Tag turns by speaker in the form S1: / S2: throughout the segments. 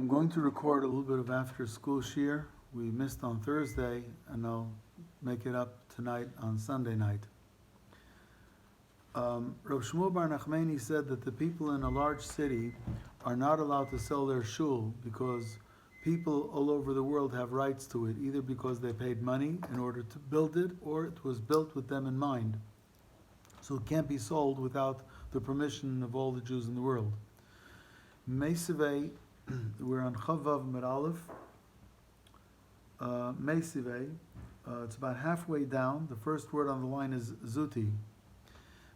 S1: I'm going to record a little bit of after school shiur. We missed on Thursday, and I'll make it up tonight on Sunday night. Rav Shmuel Bar Nachmani said that the people in a large city are not allowed to sell their shul because people all over the world have rights to it, either because they paid money in order to build it or it was built with them in mind. So it can't be sold without the permission of all the Jews in the world. Meisivei, we're on Chavav Med Aleph. Meisivei, it's about halfway down. The first word on the line is Zuti.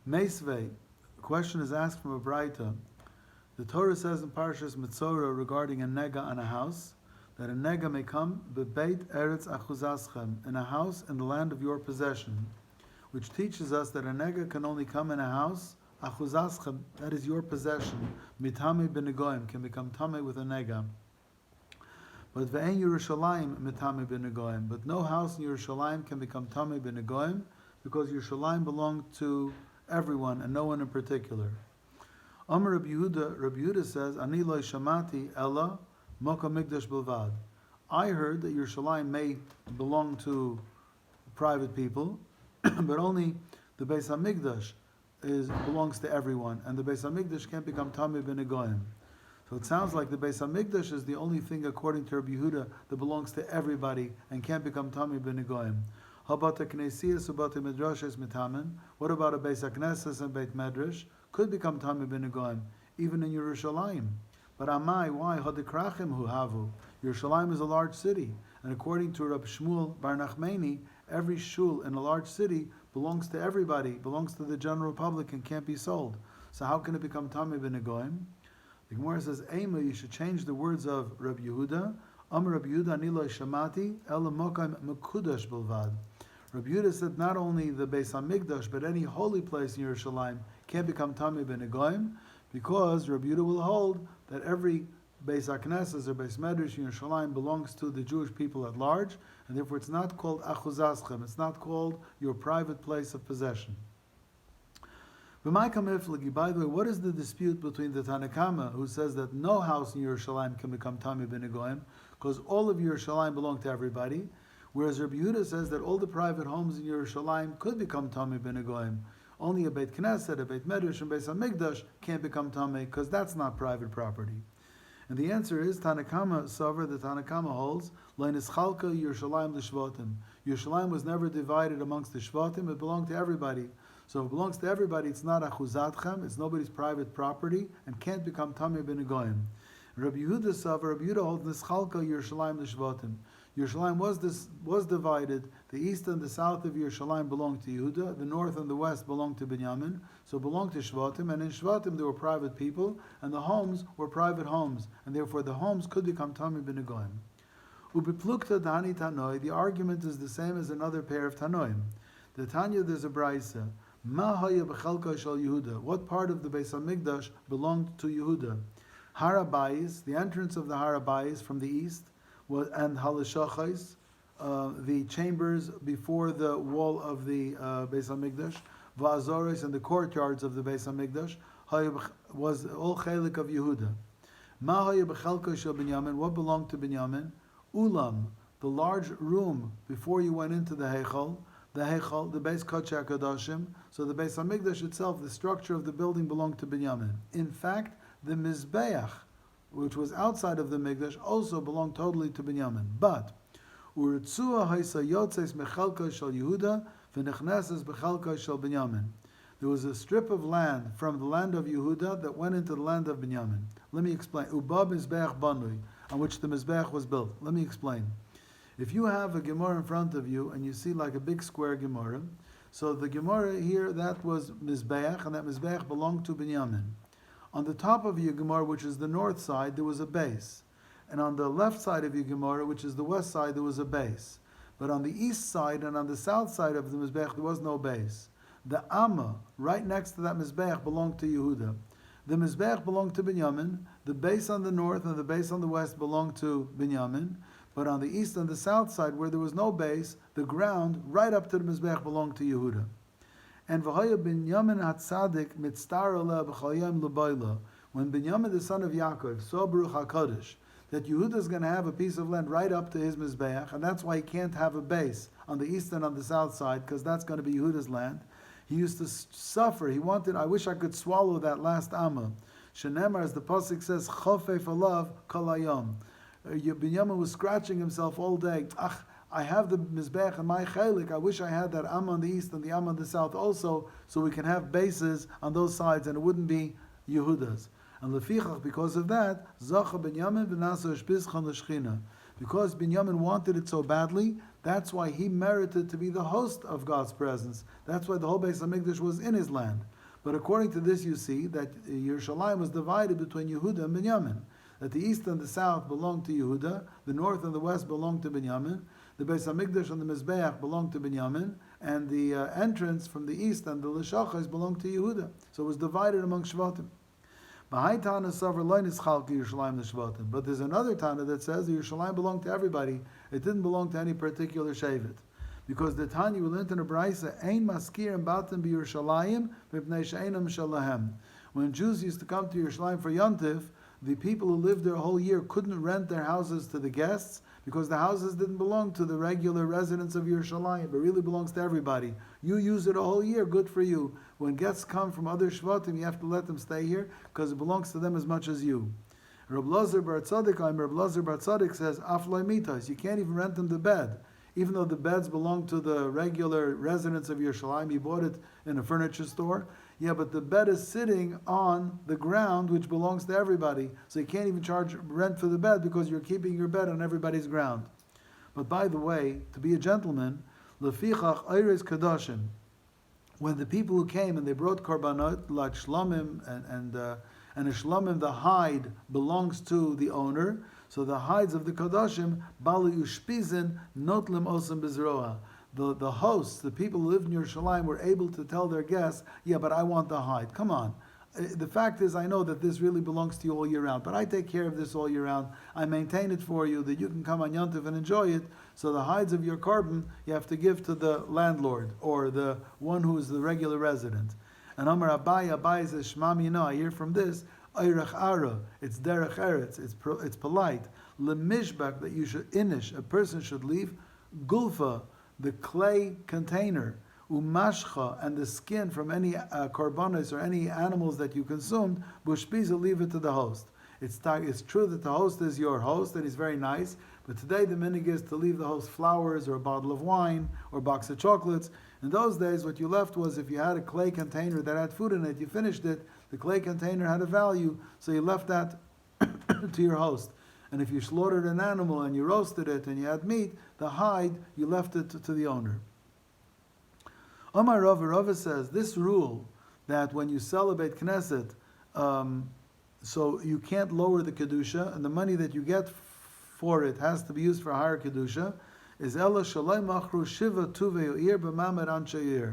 S1: Meisvei, the question is asked from a Braita. The Torah says in Parshas Mitzorah regarding a nega on a house, that a nega may come bebeit eretz achuzaschem, in a house in the land of your possession, which teaches us that a nega can only come in a house, achuzaschem, that is your possession, mitame b'negoim, can become tame with a nega. But ve'en Yerushalayim mitame b'negoim, but no house in Yerushalayim can become tame b'negoim, because Yerushalayim belonged to everyone and no one in particular. Amar Rabbi Yehuda says, Ani lo shamati ella moka mikdash bilvad. I heard that Yerushalayim may belong to private people, but only the Beis HaMikdash belongs to everyone, and the Beis HaMikdash can't become Tamei b'negoim. So it sounds like the Beis HaMikdash is the only thing, according to Rabbi Yehuda, that belongs to everybody and can't become Tamei b'negoim. How about the Knesiyas about the Midrashes mitamen? What about a Beis HaKnesses and Beit Medrash? Could become Tamei b'negoim, even in Yerushalayim. But Amai, why? Hadikrachim hu havu. Yerushalayim is a large city, and according to Rabbi Shmuel Bar Nachmani, every shul in a large city belongs to everybody, belongs to the general public, and can't be sold. So how can it become Tamei b'negoim? The Gemara says, Eima, you should change the words of Rabbi Yehuda. Amar Rabbi Yehuda, ani lo shamati ela mokam mekudash bilvad. Rabbi Yehuda said not only the Beis HaMikdash, but any holy place in Yerushalayim can't become Tamei b'negoim, because Rabbi Yehuda will hold that every Beis HaKnesses or Beis Medrash in Yerushalayim belongs to the Jewish people at large, and therefore it's not called achuzaschem, it's not called your private place of possession. By the way, what is the dispute between the Tanakama, who says that no house in Yerushalayim can become Tamei b'negoim, because all of Yerushalayim belong to everybody, whereas Rabbi Yehuda says that all the private homes in Yerushalayim could become Tamei b'negoim. Only a Beit Knesset, a Beit Medrash, and Beis HaMikdash can't become Tamei, because that's not private property. And the answer is, Tanakama Sover, the Tanakama holds, Leinischalka Yerushalayim l'shvatim. Yerushalayim was never divided amongst the shvatim, it belonged to everybody. So if it belongs to everybody, it's not achuzatchem, it's nobody's private property, and can't become Tamei b'negoim. Rabbi Yehuda Sover, Rabbi Yehuda holds Nischalka Yerushalayim l'shvatim. Yerushalayim was divided. The east and the south of Yerushalayim belonged to Yehuda. The north and the west belonged to Binyamin. So it belonged to Shvatim. And in Shvatim there were private people, and the homes were private homes, and therefore the homes could become Tamei b'negoim. Ubiplukta dani tanoi. The argument is the same as another pair of tanoim. The Tanya, there's a brayse. Ma haya b'chalka shel Yehuda. What part of the Beis HaMikdash belonged to Yehuda? Harabayis, the entrance of the Harabayis from the east, and halashachais, the chambers before the wall of the Beis HaMikdash, va'azoris, and the courtyards of the Beis HaMikdash, was all chelik of Yehuda. Ma haya b'chalka shel Binyamin. What belonged to Binyamin? Ulam, the large room before you went into the Heichal, the Beis Kodesh HaKadoshim. So the Beis HaMikdash itself, the structure of the building, belonged to Binyamin. In fact, the Mizbeach, which was outside of the Mikdash, also belonged totally to Binyamin. But Uritzua haisa yotzes mechalka shel Yehuda v'nechneses bechalka shel Binyamin. There was a strip of land from the land of Yehuda that went into the land of Binyamin. Let me explain. Uba mizbeach banui, on which the mizbeach was built. Let me explain. If you have a Gemara in front of you and you see like a big square Gemara, so the Gemara here, that was mizbeach, and that mizbeach belonged to Binyamin. On the top of your Gemara, which is the north side, there was a base. And on the left side of your Gemara, which is the west side, there was a base. But on the east side and on the south side of the Mizbeach, there was no base. The Amma, right next to that Mizbeach, belonged to Yehuda. The Mizbeach belonged to Binyamin. The base on the north and the base on the west belonged to Binyamin. But on the east and the south side, where there was no base, the ground right up to the Mizbeach belonged to Yehuda. And v'haya Binyamin hatzadik mitztar ala b'chayim l'bayla. When Binyamin, the son of Yaakov, saw Baruch HaKadosh, that Yehuda is going to have a piece of land right up to his Mizbeach, and that's why he can't have a base on the east and on the south side, because that's going to be Yehuda's land. He used to suffer. He wanted, I wish I could swallow that last Amma. Shenemar, as the Pasuk says, Chofef alav kol hayom. Binyamin was scratching himself all day. I have the Mizbeach and my Chelik. I wish I had that Amma on the east and the Amma on the south also, so we can have bases on those sides and it wouldn't be Yehuda's. And lefichach, because of that, Zacha Binyamin v'nasa shpizchan l'shchina. Because Binyamin wanted it so badly, that's why he merited to be the host of God's presence. That's why the whole Beis HaMikdash was in his land. But according to this, you see that Yerushalayim was divided between Yehuda and Binyamin. That the east and the south belonged to Yehuda, the north and the west belonged to Binyamin, the Beis HaMikdash and the Mizbeach belonged to Binyamin, and the entrance from the east and the Lishachas belonged to Yehuda. So it was divided among Shvatim. But there's another Tana that says the Yerushalayim belonged to everybody. It didn't belong to any particular Shevet. Because the Tanya will enter the Braisa, Ein maskir and batim bi Yerushalayim, mipnei she'einam shalahem. When Jews used to come to Yerushalayim for Yontif, the people who lived there a whole year couldn't rent their houses to the guests because the houses didn't belong to the regular residents of Yerushalayim. It really belongs to everybody. You use it a whole year, good for you. When guests come from other Shvatim, you have to let them stay here because it belongs to them as much as you. Reb Lazar bar Tzaddik says, Afloi mitas, you can't even rent them the bed. Even though the beds belong to the regular residents of Yerushalayim, he bought it in a furniture store. Yeah, but the bed is sitting on the ground, which belongs to everybody. So you can't even charge rent for the bed because you're keeping your bed on everybody's ground. But by the way, to be a gentleman, lefichach eires kadoshim. When the people who came and they brought korbanot like shlomim and a shlomim, the hide belongs to the owner. So the hides of the kadoshim, bali ushpizin notlim osam bezroa. The hosts, the people who lived in Yerushalayim, were able to tell their guests, yeah, but I want the hide. Come on. The fact is, I know that this really belongs to you all year round, but I take care of this all year round. I maintain it for you, that you can come on Yontif and enjoy it. So the hides of your korban, you have to give to the landlord, or the one who is the regular resident. And Amar Abai says, Shma Mino, I hear from this, Eirach Ara, it's derech eretz, it's polite. Lemishbak, that you should, inish, a person should leave, gulfa, the clay container, umashcha, and the skin from any korbanos or any animals that you consumed, bushpiza, leave it to the host. It's true that the host is your host and he's very nice, but today the minhag is to leave the host flowers or a bottle of wine or a box of chocolates. In those days, what you left was, if you had a clay container that had food in it, you finished it, the clay container had a value, so you left that to your host. And if you slaughtered an animal and you roasted it and you had meat, the hide, you left it to the owner. Omar Rava says, this rule that when you celebrate Knesset, so you can't lower the Kedusha, and the money that you get for it has to be used for higher Kedusha, is Ela Shalai Machru Shiva Tuve Yoir B'Mamed Anshe.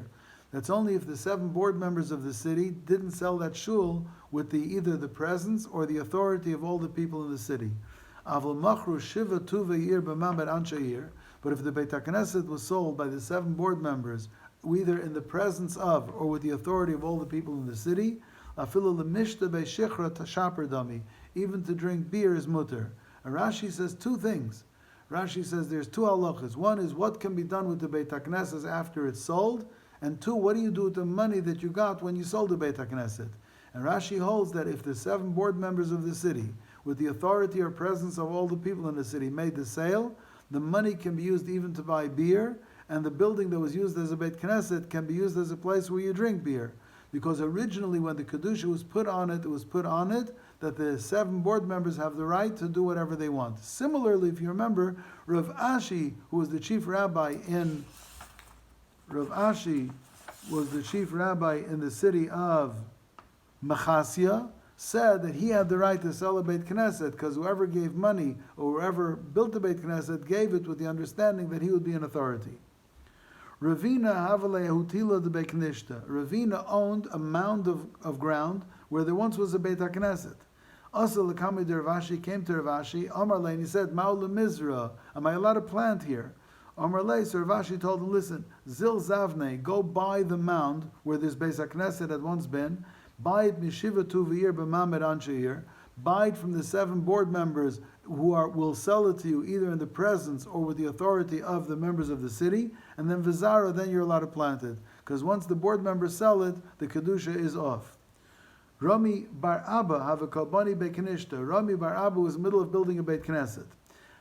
S1: That's only if the 7 board members of the city didn't sell that shul with either the presence or the authority of all the people in the city. Avol Machru Shiva Tuve Yoir B'Mamed Anshe. But if the Beit HaKnesset was sold by the 7 board members, either in the presence of or with the authority of all the people in the city, even to drink beer is mutter. And Rashi says 2 things. Rashi says there's 2 halachas. One is what can be done with the Beit HaKnesset after it's sold, and 2, what do you do with the money that you got when you sold the Beit HaKnesset? And Rashi holds that if the 7 board members of the city, with the authority or presence of all the people in the city, made the sale, the money can be used even to buy beer, and the building that was used as a Beit Knesset can be used as a place where you drink beer. Because originally when the Kedusha was put on it, that the 7 board members have the right to do whatever they want. Similarly, if you remember, Rav Ashi, who was the chief rabbi in the city of Machasya, said that he had the right to sell a Beit Knesset because whoever gave money or whoever built the Beit Knesset gave it with the understanding that he would be an authority. Ravina Havale Hutila de Beit Knishta. Ravina owned a mound of ground where there once was a Beit HaKnesset. Also, Lakami de Ravashi came to Ravashi. Amar Le, and he said, Ma'ula Mizra, am I allowed to plant here? Amar Le, so Ravashi told him, listen, Zil Zavne, go buy the mound where this Beit HaKnesset had once been, buy it Mishiva Tuvir B'Mamed Ansheir, buy it from the 7 board members who will sell it to you either in the presence or with the authority of the members of the city, and then v'zara, then you're allowed to plant it. Because once the board members sell it, the kedusha is off. Rami bar Abba have a kalbani beit knishta. Rami bar Abba was in the middle of building a beit knesset.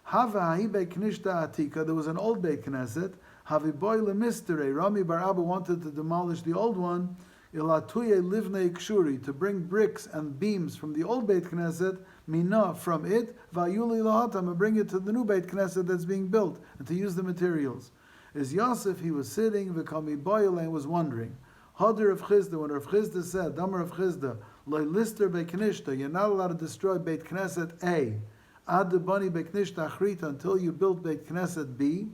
S1: Hava hahi beit knishta atika. There was an old beit knesset. Havi boy lemistere. Rami bar Abba wanted to demolish the old one. Ilatuye livnei kshuri, to bring bricks and beams from the old beit knesset, mina, from it, vayuli lahatam, and bring it to the new beit knesset that's being built, and to use the materials. As Yosef, he was sitting, v'kami boyle, and was wondering. Hadir of Chizda, when Rav Chizda said, Damar of Chizda, loy lister beit knishta, you're not allowed to destroy beit knesset A, ad bani beit knishta achrita, until you build beit knesset B.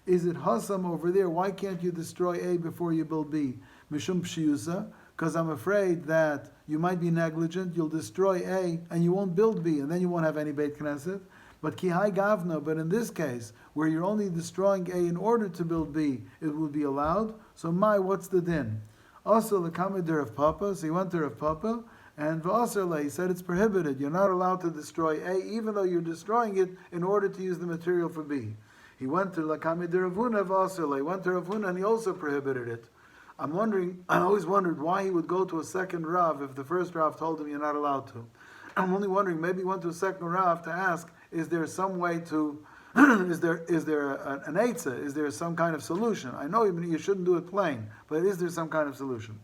S1: Is it hasam over there? Why can't you destroy A before you build B? Mishum pshiyusa, because I'm afraid that you might be negligent, you'll destroy A, and you won't build B, and then you won't have any Beit Knesset. But kihai gavna, but in this case, where you're only destroying A in order to build B, it will be allowed. So what's the din? Also, the kamidir of Papa, so he went to Rav Papa, and v'asarle, he said it's prohibited. You're not allowed to destroy A, even though you're destroying it in order to use the material for B. He went to Lakamidir of Huna, v'asarle, he went to Rav Huna, and he also prohibited it. I always wondered why he would go to a second Rav if the first Rav told him you're not allowed to. I'm only wondering, maybe he went to a second Rav to ask, is there some way to, is there an eitzah, is there some kind of solution? I know you shouldn't do it plain, but is there some kind of solution?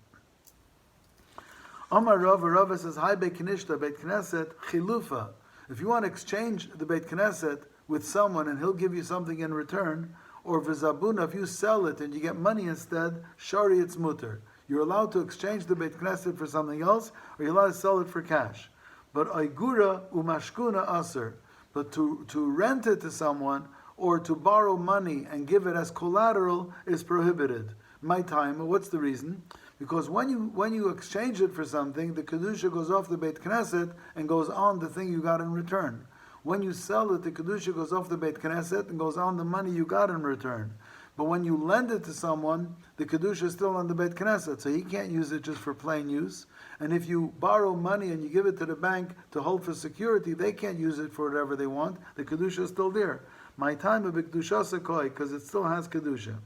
S1: Amar Rava says, Hi Beit Knishta, Beit Knesset, Chilufa. If you want to exchange the Beit Knesset with someone and he'll give you something in return, or v'zabuna, if you sell it and you get money instead, shari it's mutter. You're allowed to exchange the Beit Knesset for something else, or you're allowed to sell it for cash. But aigura umashkuna aser. But to rent it to someone, or to borrow money and give it as collateral is prohibited. My time, what's the reason? Because when you exchange it for something, the kedusha goes off the Beit Knesset and goes on the thing you got in return. When you sell it, the kedusha goes off the Beit Knesset and goes on the money you got in return. But when you lend it to someone, the kedusha is still on the Beit Knesset, so he can't use it just for plain use. And if you borrow money and you give it to the bank to hold for security, they can't use it for whatever they want. The kedusha is still there. My time of kedusha sekoi, because it still has kedusha.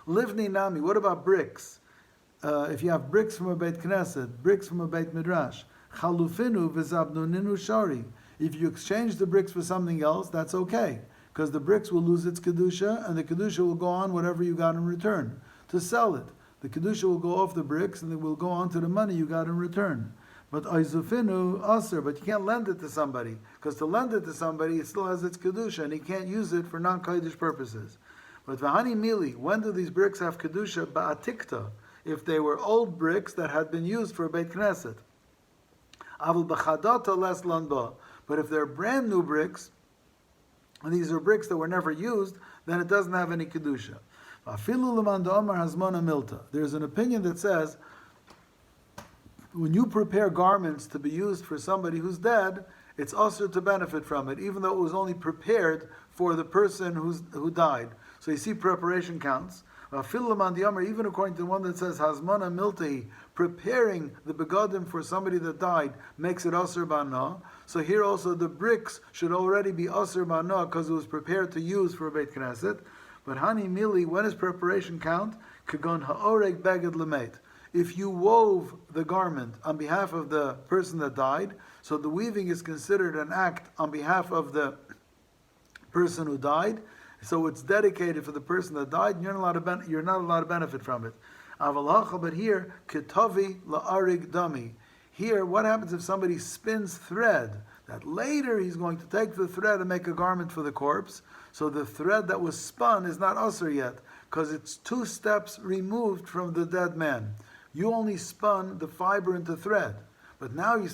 S1: Livni nami. What about bricks? If you have bricks from a Beit Knesset, bricks from a Beit Midrash. Chalufinu v'zabnuninu shari. If you exchange the bricks for something else, that's okay, because the bricks will lose its kedusha, and the kedusha will go on whatever you got in return. To sell it, the kedusha will go off the bricks, and it will go on to the money you got in return. But oizufinu aser, but you can't lend it to somebody, because to lend it to somebody, it still has its kedusha, and he can't use it for non-kodesh purposes. But v'hani mili, when do these bricks have kedusha? Ba'atikta, if they were old bricks that had been used for a Beit Knesset. Avul b'chadata les lanba. But if they're brand new bricks, and these are bricks that were never used, then it doesn't have any kedusha. There's an opinion that says, when you prepare garments to be used for somebody who's dead, it's also to benefit from it, even though it was only prepared for the person who died. So you see, preparation counts. Even according to the one that says Hazmana Milti, preparing the begadim for somebody that died makes it Asr Bana. So here also the bricks should already be Asr Bana because it was prepared to use for a Beit Knesset. But Hani Mili, when does preparation count? Kagon Ha'oreg Beged Lemet. If you wove the garment on behalf of the person that died, so the weaving is considered an act on behalf of the person who died. So it's dedicated for the person that died, and you're not allowed to benefit from it. But here, ketavi la'arig dami. Here, what happens if somebody spins thread? That later he's going to take the thread and make a garment for the corpse. So the thread that was spun is not usher yet, because it's 2 steps removed from the dead man. You only spun the fiber into thread. But now you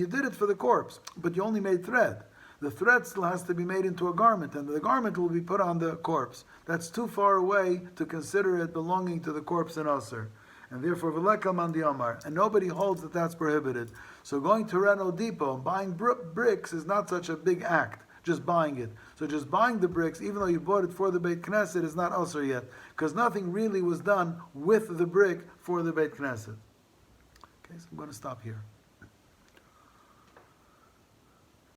S1: did it for the corpse, but you only made thread. The thread still has to be made into a garment, and the garment will be put on the corpse. That's too far away to consider it belonging to the corpse in Aser. And therefore, V'leka man di'amar. And nobody holds that that's prohibited. So going to Renault Depot and buying bricks is not such a big act, just buying it. So just buying the bricks, even though you bought it for the Beit Knesset, is not Aser yet, because nothing really was done with the brick for the Beit Knesset. Okay, so I'm going to stop here.